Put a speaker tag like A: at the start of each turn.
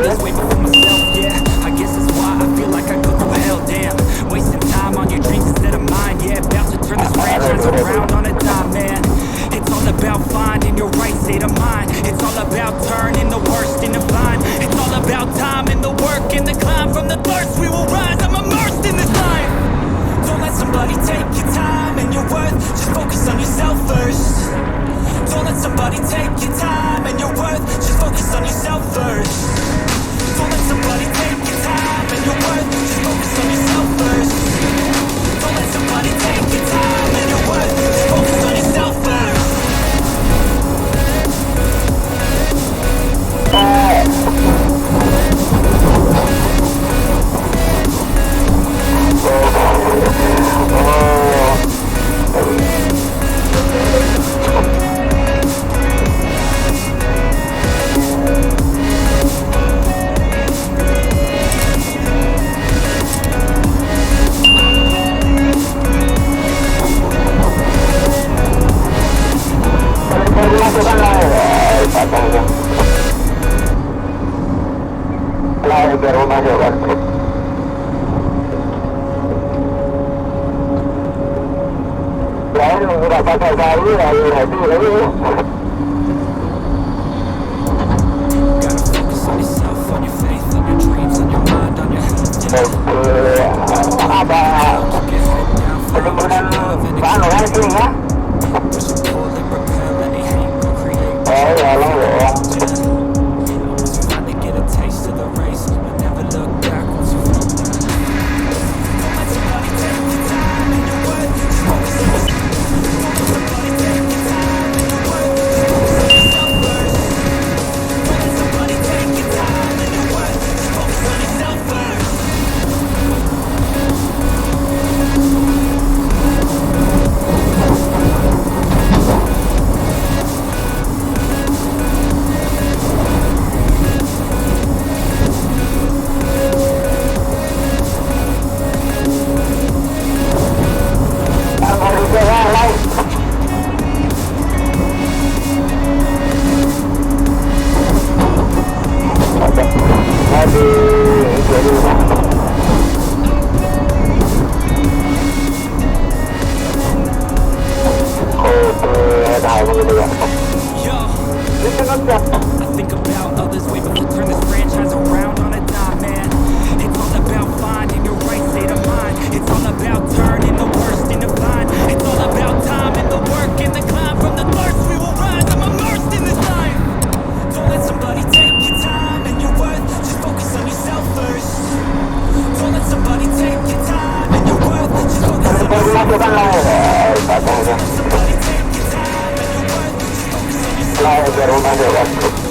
A: always waiting for myself, yeah. I guess that's why I feel like I go through hell, damn. Wasting time on your dreams instead of mine, yeah. About to turn this franchise around on a dime, man. It's all about finding your right state of mind. It's all about turning the worst into fine. It's all about time and the work and the climb. From the thirst we will rise, I'm immersed in this line. Don't let somebody take your time and your worth. Just focus on yourself first. Don't let somebody take your time and your worth. Just focus on yourself first. Don't let somebody take your time and your worth. Just focus on yourself first. Don't let somebody take your time and your worth. Just focus on yourself first. I think about others waiting to turn this franchise around on a dime, man. It's all about finding your right state of mind. It's all about turning the worst into fine. It's all about time and the work and the climb. From the thirst we will rise, I'm immersed in this line. Don't let somebody take your time and your worth. Just focus on yourself first. Don't let somebody take your time and your worth. Just focus on yourself first. Don't let somebody take your time and your worth. Just focus on yourself first.